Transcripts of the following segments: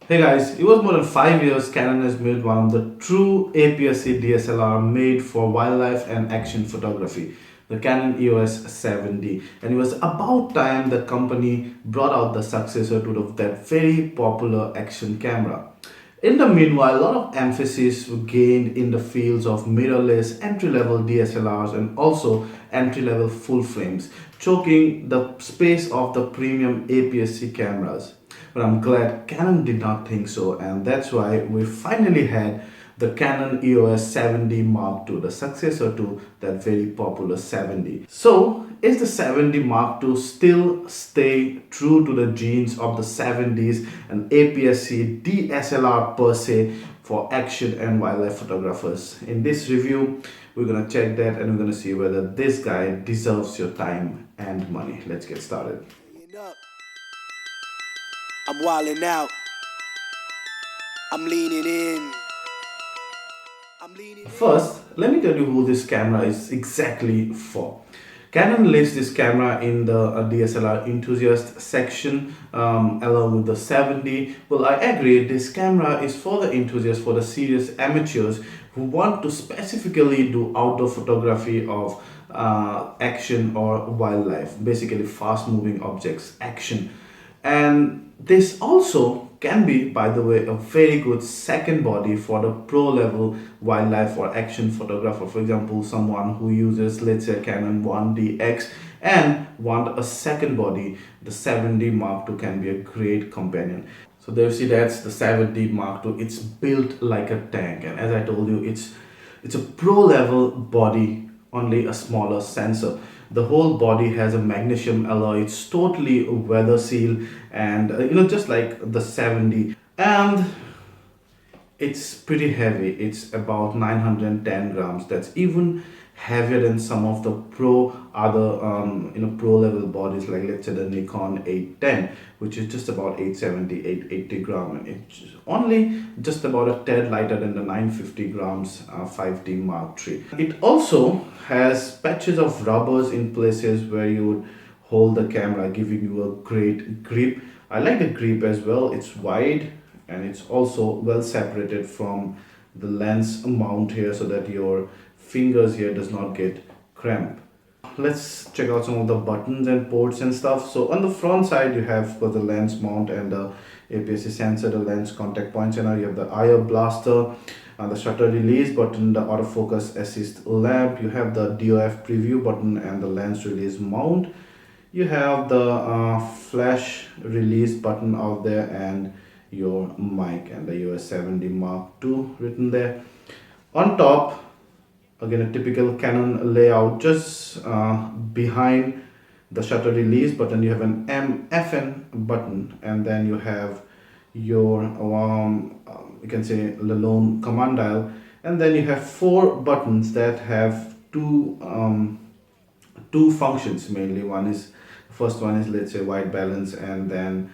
Hey guys, it was more than 5 years Canon has made one of the true APS-C DSLR made for wildlife and action photography, the Canon EOS 7D. And it was about time the company brought out the successor to that very popular action camera. In the meanwhile, a lot of emphasis was gained in the fields of mirrorless entry-level DSLRs and also entry-level full frames, choking the space of the premium APS-C cameras. But I'm glad Canon did not think so, and that's why we finally had the Canon EOS 7D Mark II, the successor to that very popular 7D. So, is the 7D Mark II still stay true to the genes of the 7Ds and APS-C DSLR per se for action and wildlife photographers? In this review, we're gonna check that and we're gonna see whether this guy deserves your time and money. Let's get started. I'm wildin' out. I'm leaning in. First, let me tell you who this camera is exactly for. Canon lists this camera in the DSLR enthusiast section along with the 7D. Well, I agree, this camera is for the enthusiasts, for the serious amateurs who want to specifically do outdoor photography of action or wildlife, basically fast moving objects, action. And this also can be, by the way, a very good second body for the pro level wildlife or action photographer. For example, someone who uses, let's say, Canon 1DX and want a second body, the 7D Mark II can be a great companion. So there you see, that's the 7D Mark II. It's built like a tank, and as I told you, it's a pro level body, only a smaller sensor. The whole body has a magnesium alloy. It's totally weather sealed, and just like the 7D. And it's pretty heavy. It's about 910 grams. That's even heavier than some of the pro level bodies, like let's say the Nikon 810, which is just about 870 880 gram, and it's only just about a tad lighter than the 950 grams 5D Mark III. It also has patches of rubbers in places where you would hold the camera, giving you a great grip. I like the grip as well. It's wide and it's also well separated from the lens mount here, so that your fingers here does not get cramped. Let's check out some of the buttons and ports and stuff. So on the front side you have for the lens mount and the APS-C sensor, the lens contact point center. You have the IR blaster, the shutter release button, the autofocus assist lamp. You have the DOF preview button and the lens release mount. You have the flash release button out there and your mic and the EOS 7D Mark II written there. On top, again a typical Canon layout, just behind the shutter release button you have an FN button, and then you have your you can say the lone command dial, and then you have four buttons that have two functions mainly. First one is, let's say, white balance, and then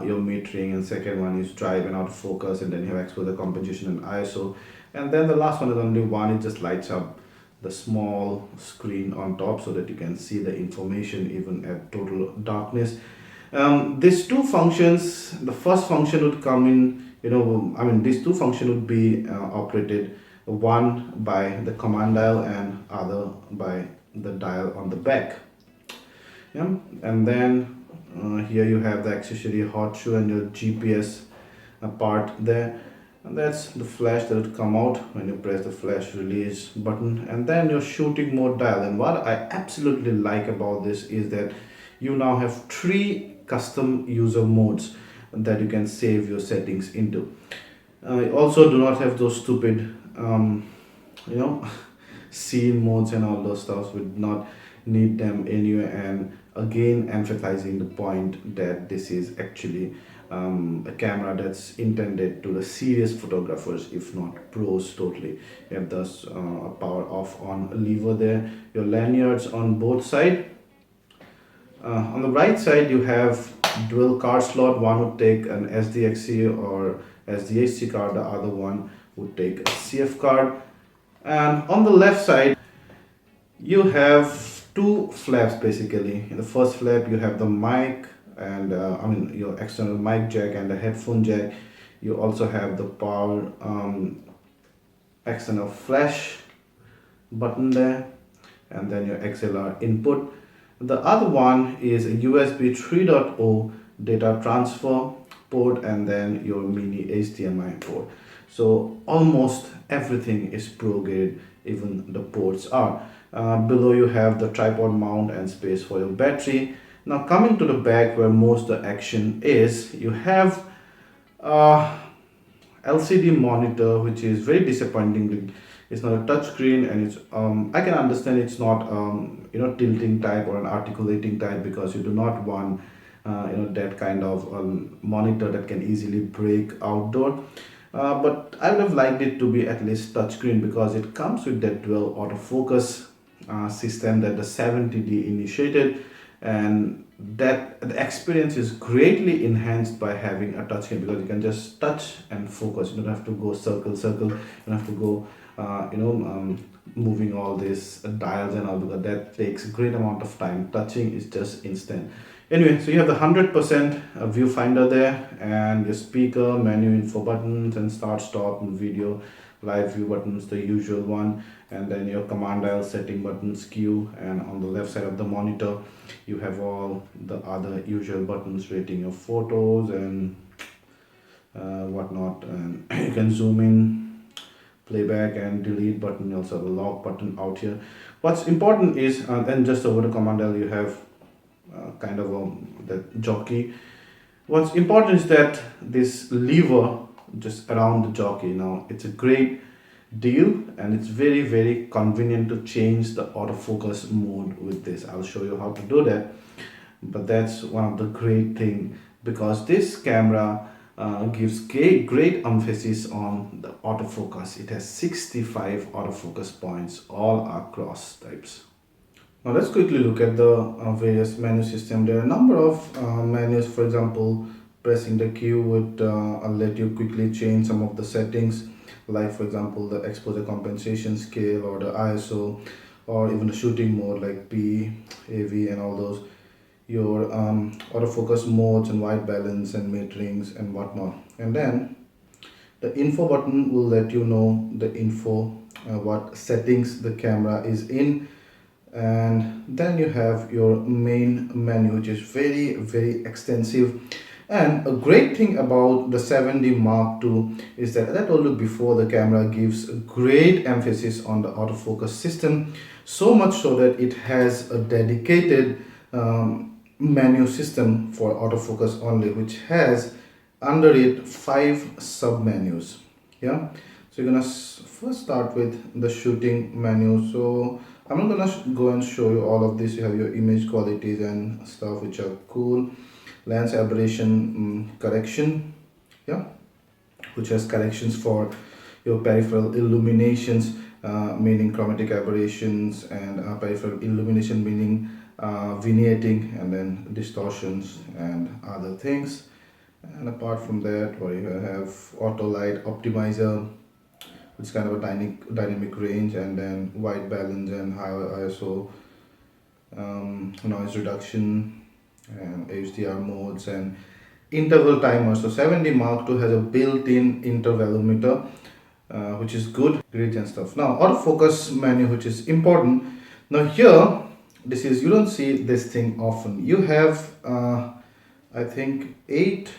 your metering, and second one is drive and autofocus, and then you have exposure compensation and ISO, and then the last one is only one. It just lights up the small screen on top so that you can see the information even at total darkness. These two functions, the first function would come in, these two functions would be operated, one by the command dial and other by the dial on the back. Yeah, and then here you have the accessory hot shoe and your GPS part there, and that's the flash that would come out when you press the flash release button, and then your shooting mode dial. And what I absolutely like about this is that you now have three custom user modes that you can save your settings into. Also do not have those stupid scene modes and all those stuff. Would not need them anyway. And again, emphasizing the point that this is actually a camera that's intended to the serious photographers, if not pros totally. You have thus a power off on lever there, your lanyards on both sides. On the right side you have dual card slot. One would take an SDXC or SDHC card, the other one would take a CF card. And on the left side you have two flaps basically. In the first flap you have the mic and your external mic jack and the headphone jack. You also have the power external flash button there, and then your XLR input. The other one is a USB 3.0 data transfer port, and then your mini HDMI port. So almost everything is pro grade, even the ports are. Below you have the tripod mount and space for your battery. Now coming to the back where most the action is, you have LCD monitor, which is very disappointing. It's not a touch screen, and it's I can understand it's not tilting type or an articulating type, because you do not want that kind of monitor that can easily break outdoor. But I would have liked it to be at least touchscreen, because it comes with that dual autofocus system that the 70D initiated, and that the experience is greatly enhanced by having a touchscreen, because you can just touch and focus. You don't have to go circle, you don't have to go moving all these dials and all, because that takes a great amount of time. Touching is just instant. Anyway, so you have the 100% viewfinder there, and your speaker, menu, info buttons, and start, stop, and video, live view buttons, the usual one, and then your command dial setting buttons, Q, and on the left side of the monitor you have all the other usual buttons, rating your photos and whatnot, and you can zoom in, playback and delete button. You also have a lock button out here. What's important is then just over the command dial you have kind of the jockey. What's important is that this lever just around the jockey, now it's a great deal, and it's very, very convenient to change the autofocus mode with this. I'll show you how to do that, but that's one of the great thing, because this camera gives great emphasis on the autofocus. It has 65 autofocus points all across types. Now let's quickly look at the various menu system. There are a number of menus. For example, pressing the Q would let you quickly change some of the settings, like for example the exposure compensation scale, or the ISO, or even the shooting mode like P, AV, and all those. Your autofocus modes and white balance and matrix and whatnot. And then the info button will let you know the info, what settings the camera is in. And then you have your main menu, which is very, very extensive. And a great thing about the 7D Mark II is that, as I told you before, the camera gives a great emphasis on the autofocus system, so much so that it has a dedicated menu system for autofocus only, which has under it 5 sub menus. Yeah, so you're gonna first start with the shooting menu. So I'm not gonna go and show you all of this. You have your image qualities and stuff, which are cool. Lens aberration correction, yeah, which has corrections for your peripheral illuminations, meaning chromatic aberrations, and peripheral illumination, meaning vignetting, and then distortions and other things. And apart from that, what you have, auto light optimizer, which is kind of a dynamic range, and then white balance and high ISO, noise reduction, and HDR modes, and interval timer. So 7D Mark II has a built-in intervalometer, which is good, great and stuff. Now autofocus menu, which is important. Now here, this is, you don't see this thing often. You have I think 8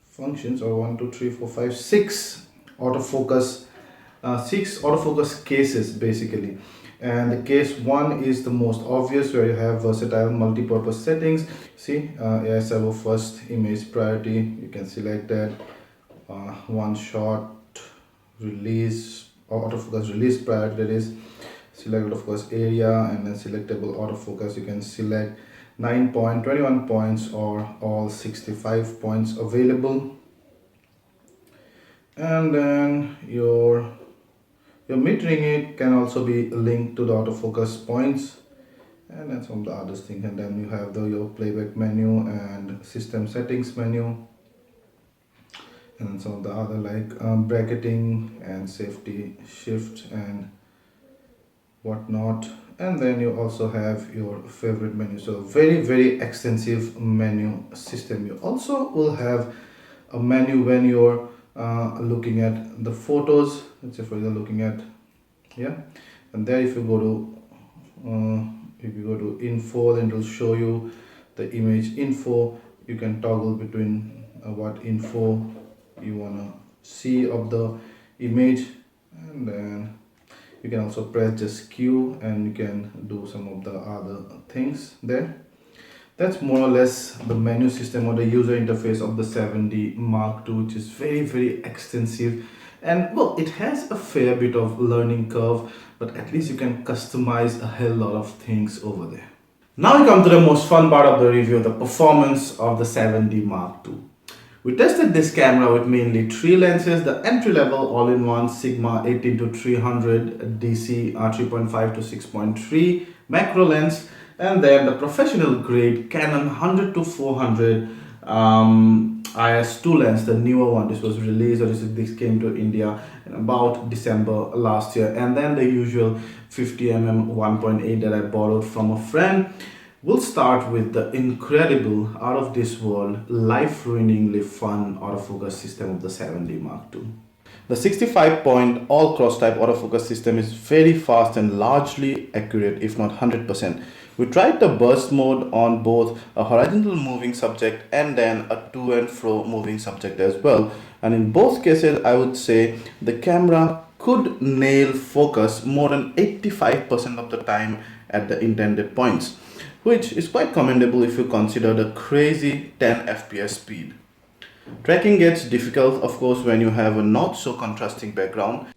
functions, or 1 2 3 4 5 6 autofocus, 6 autofocus cases basically. And the case 1 is the most obvious, where you have versatile multi-purpose settings. See, AI servo first image priority, you can select that. One shot release, or autofocus release priority, that is. Select autofocus area, and then selectable autofocus. You can select 9 point, 21 points, or all 65 points available. And then your metering, it can also be linked to the autofocus points, and then some of the other things. And then you have your playback menu and system settings menu, and some of the other like bracketing and safety shift and whatnot. And then you also have your favorite menu. So very, very extensive menu system. You also will have a menu when you're looking at the photos. Let's say for example looking at, yeah, and there if you go to info, then it will show you the image info. You can toggle between what info you want to see of the image, and then you can also press just Q and you can do some of the other things there. That's more or less the menu system or the user interface of the 7D Mark II, which is very extensive, and well, it has a fair bit of learning curve, but at least you can customize a hell lot of things over there. Now we come to the most fun part of the review, the performance of the 7D Mark II. We tested this camera with mainly 3 lenses, the entry-level all-in-one Sigma 18-300 DC 3.5 to 6.3 macro lens, and then the professional grade Canon 100-400 IS2 lens, the newer one. This was released, or this came to India in about December last year, and then the usual 50mm 1.8 that I borrowed from a friend. We'll start with the incredible, out of this world, life-ruiningly fun autofocus system of the 7D Mark II. The 65-point all-cross type autofocus system is very fast and largely accurate, if not 100%. We tried the burst mode on both a horizontal moving subject and then a to and fro moving subject as well. And in both cases, I would say the camera could nail focus more than 85% of the time at the intended points, which is quite commendable if you consider the crazy 10 FPS speed. Tracking gets difficult, of course, when you have a not so contrasting background.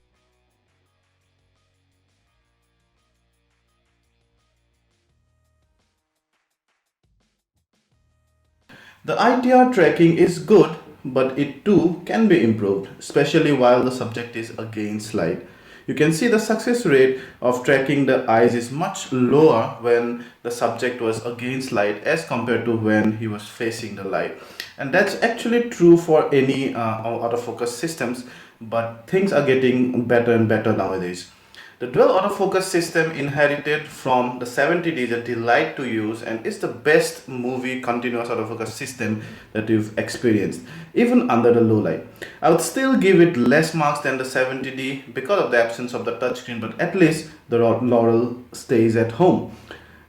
The ITR tracking is good, but it too can be improved, especially while the subject is against light. You can see the success rate of tracking the eyes is much lower when the subject was against light as compared to when he was facing the light. And that's actually true for any autofocus systems, but things are getting better and better nowadays. The dual autofocus system inherited from the 70D is a delight to use and is the best movie continuous autofocus system that you've experienced, even under the low light. I would still give it less marks than the 70D because of the absence of the touchscreen, but at least the laurel stays at home.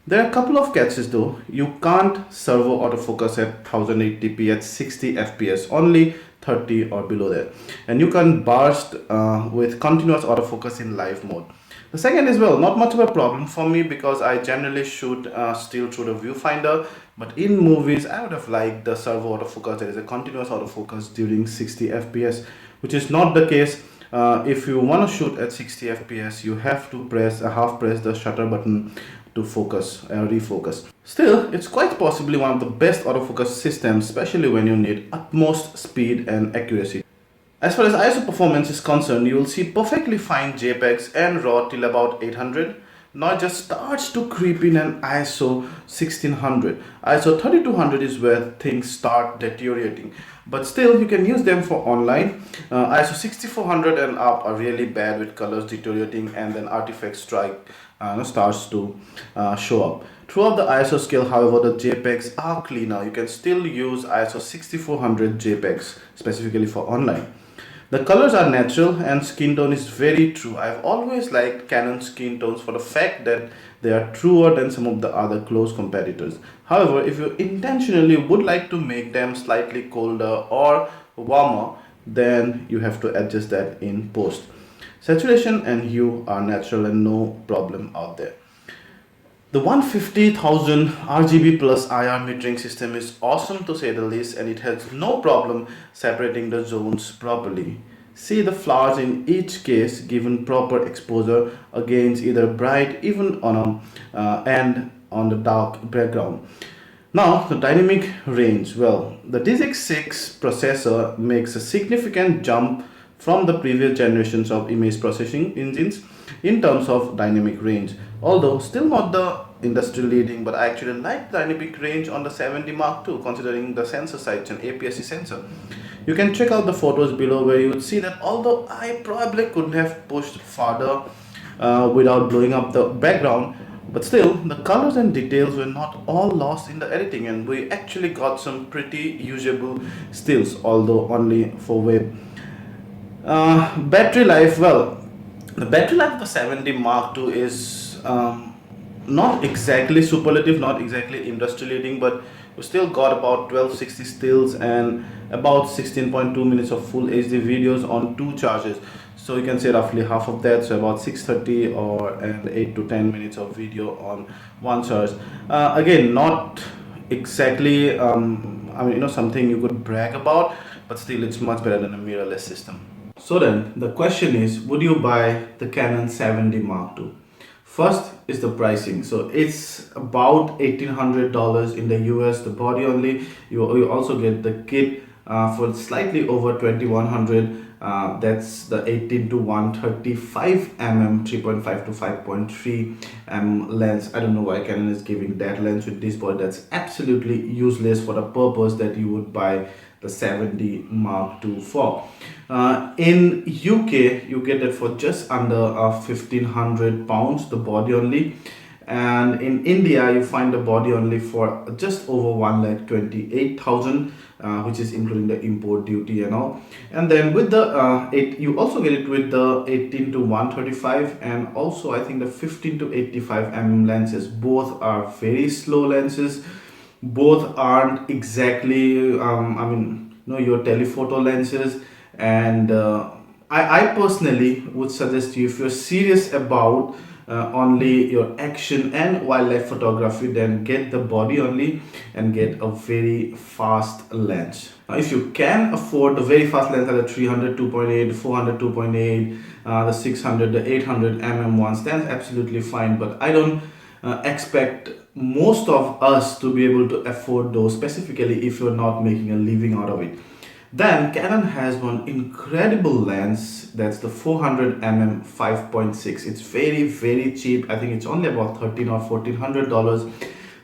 There are a couple of catches though. You can't servo autofocus at 1080p at 60 fps, only 30 or below that, and you can burst with continuous autofocus in live mode. The second is, well, not much of a problem for me because I generally shoot still through the viewfinder, but in movies I would have liked the servo autofocus, that is a continuous autofocus during 60 fps, which is not the case. If you want to shoot at 60 fps, you have to half press the shutter button to focus refocus. Still, it's quite possibly one of the best autofocus systems, especially when you need utmost speed and accuracy. As far as ISO performance is concerned, you will see perfectly fine JPEGs and RAW till about 800. Now it just starts to creep in an ISO 1600. ISO 3200 is where things start deteriorating. But still, you can use them for online. ISO 6400 and up are really bad with colors deteriorating and then artifacts starts to show up. Throughout the ISO scale, however, the JPEGs are cleaner. You can still use ISO 6400 JPEGs specifically for online. The colors are natural and skin tone is very true. I've always liked Canon skin tones for the fact that they are truer than some of the other close competitors. However, if you intentionally would like to make them slightly colder or warmer, then you have to adjust that in post. Saturation and hue are natural and no problem out there. The 150,000 RGB plus IR metering system is awesome to say the least, and it has no problem separating the zones properly. See the flowers in each case given proper exposure against either bright even on and on the dark background. Now the dynamic range. Well, the DX6 processor makes a significant jump from the previous generations of image processing engines in terms of dynamic range, although still not the industry leading, but I actually like the dynamic range on the 7D Mark II considering the sensor size and APS-C sensor. You can check out the photos below where you would see that although I probably couldn't have pushed farther without blowing up the background, But still, the colors and details were not all lost in the editing, and we actually got some pretty usable stills, although only for web. Battery life, well, the battery life of the 7D Mark II is not exactly superlative, not exactly industry leading, but we still got about 1260 stills and about 16.2 minutes of full HD videos on 2 charges. So you can say roughly half of that, so about 630 and 8 to 10 minutes of video on 1 charge. Again, not exactly something you could brag about, but still it's much better than a mirrorless system. So then the question is, would you buy the Canon 7D Mark II? First is the pricing. So it's about $1,800 in the US, the body only. You also get the kit for slightly over $2,100. That's the 18 to 135 mm 3.5 to 5.3 lens. I don't know why Canon is giving that lens with this body. That's absolutely useless for the purpose that you would buy the 7D Mark II for. In UK, you get it for just under 1,500 pounds, the body only. And in India, you find the body only for just over 1,28,000, which is including the import duty and all. And then with the you also get it with the 18 to 135 and also I think the 15 to 85 mm lenses. Both are very slow lenses. Both aren't exactly your telephoto lenses, and I personally would suggest you, if you're serious about only your action and wildlife photography, then get the body only and get a very fast lens. Now if you can afford the very fast lens, like the 300 2.8, the 400 2.8, the 600, the 800 mm ones, that's absolutely fine, but I don't expect most of us to be able to afford those, specifically if you're not making a living out of it. Then Canon has one incredible lens, that's the 400 mm 5.6. It's very cheap. I think it's only about $1,300 or $1,400.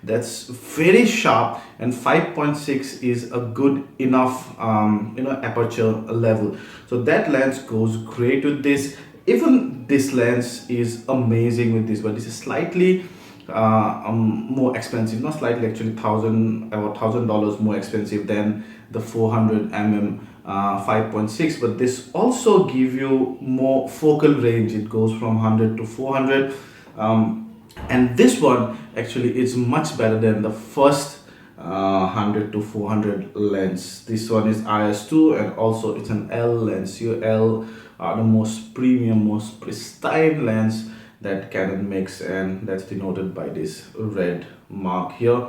That's very sharp, and 5.6 is a good enough aperture level. So that lens goes great with this. Even this lens is amazing with this, but this is slightly more expensive, not slightly, actually $1,000 more expensive than the 400 mm 5.6, but this also give you more focal range. It goes from 100 to 400, and this one actually is much better than the first 100 to 400 lens. This one is IS2 and also it's an L lens. Your L are the most premium, most pristine lens that Canon makes, and that's denoted by this red mark here.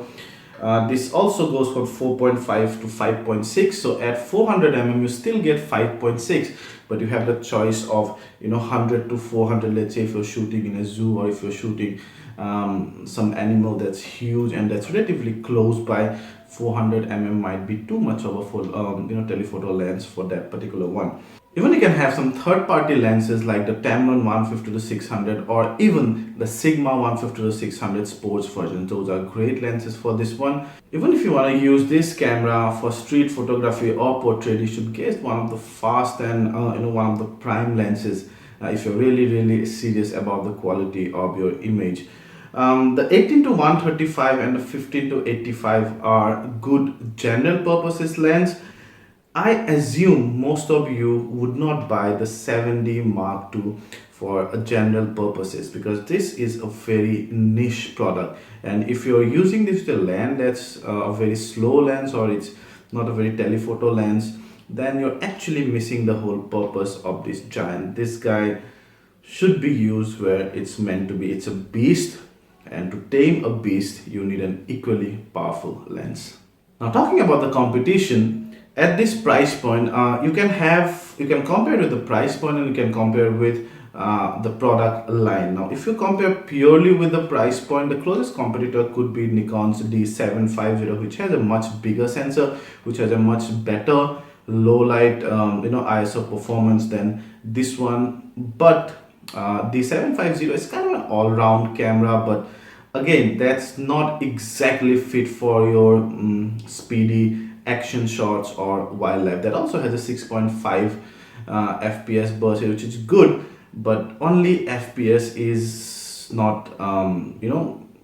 This also goes from 4.5 to 5.6, so at 400 mm you still get 5.6, but you have the choice of 100 to 400. Let's say if you're shooting in a zoo, or if you're shooting some animal that's huge and that's relatively close by, 400 mm might be too much of a full telephoto lens for that particular one. Even you can have some third-party lenses like the Tamron 150 to 600 or even the Sigma 150 to 600 sports version. Those are great lenses for this one. Even if you want to use this camera for street photography or portrait, you should get one of the fast and one of the prime lenses if you're really serious about the quality of your image. The 18 to 135 and the 15 to 85 are good general purposes lens. I assume most of you would not buy the 7D Mark II for general purposes, because this is a very niche product, and if you're using this with a lens that's a very slow lens, or it's not a very telephoto lens, then you're actually missing the whole purpose of this giant. This guy should be used where it's meant to be. It's a beast, and to tame a beast you need an equally powerful lens. Now, talking about the competition, at this price point, you can compare with the price point, and you can compare with the product line. Now, if you compare purely with the price point, the closest competitor could be Nikon's D750, which has a much bigger sensor, which has a much better low light ISO performance than this one. But the 750 is kind of an all-round camera, but again, that's not exactly fit for your speedy action shots or wildlife. That also has a 6.5 FPS burst, which is good, but only FPS is it's not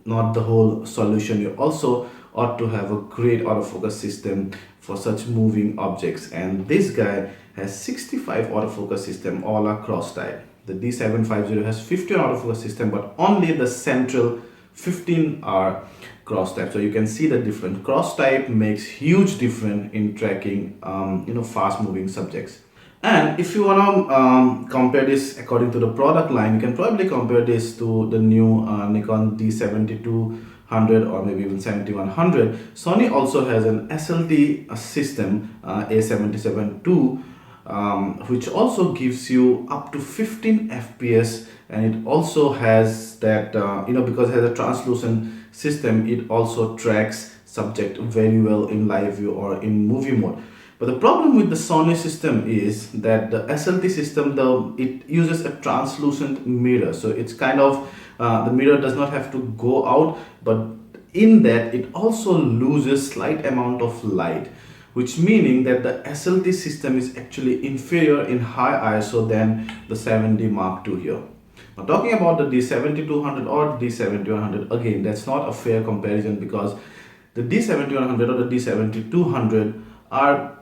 not the whole solution. You also ought to have a great autofocus system for such moving objects, and this guy has 65 autofocus system, all are cross type. The D750 has 15 autofocus system, but only the central 15 are cross type. So you can see the difference. Cross type makes huge difference in tracking fast moving subjects. And if you want to compare this according to the product line, you can probably compare this to the new Nikon D7200 or maybe even 7100. Sony also has an SLT system, A77 II, which also gives you up to 15 FPS, and it also has that because it has a translucent system, it also tracks subject very well in live view or in movie mode. But the problem with the Sony system is that the SLT system, it uses a translucent mirror, so it's kind of the mirror does not have to go out, but in that it also loses slight amount of light, which meaning that the SLT system is actually inferior in high ISO than the 7D Mark II here. Now talking about the D7200 or the D7100, again that's not a fair comparison, because the D7100 or the D7200 are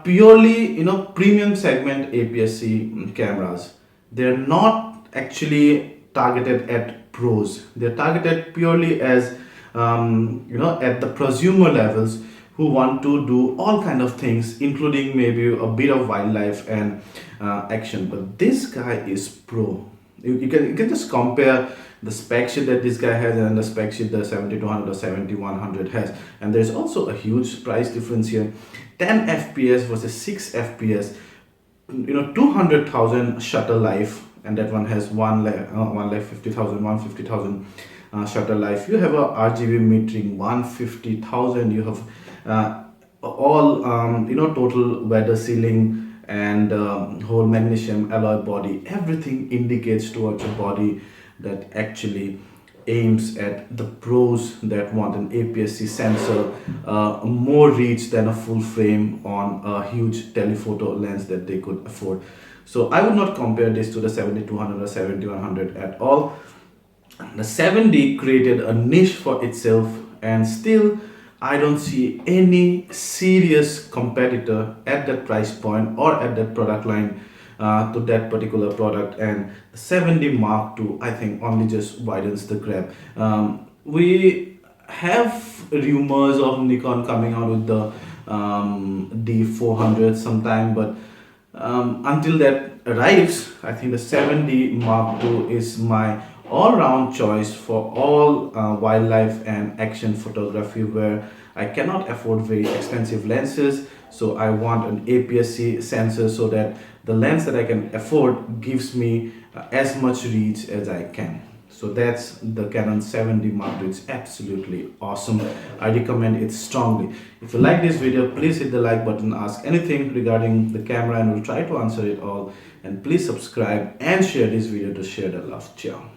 purely premium segment APS-C cameras. They're not actually targeted at pros. They're targeted purely as at the prosumer levels, who want to do all kind of things, including maybe a bit of wildlife and action. But this guy is pro. You can just compare the spec sheet that this guy has and the spec sheet the 7200 or 7100 has, and there's also a huge price difference here. 10 FPS versus 6 FPS, 200,000 shutter life, and that one has 150,000 shutter life. You have a RGB metering 150,000. You have all total weather sealing and whole magnesium alloy body. Everything indicates towards a body that actually aims at the pros that want an APS-C sensor, more reach than a full frame on a huge telephoto lens that they could afford. So I would not compare this to the 7200 or 7100 at all. The 7D created a niche for itself, and still I don't see any serious competitor at that price point or at that product line to that particular product. And the 7D Mark II, I think, only just widens the gap. We have rumors of Nikon coming out with the D400 sometime, but until that arrives, I think the 7D Mark II is my all-round choice for all wildlife and action photography, where I cannot afford very expensive lenses. So I want an APS-C sensor so that the lens that I can afford gives me as much reach as I can. So that's the Canon 7D Mark II. It's absolutely awesome. I recommend it strongly. If you like this video, please hit the like button, ask anything regarding the camera, and we'll try to answer it all. And please subscribe and share this video to share the love. Ciao.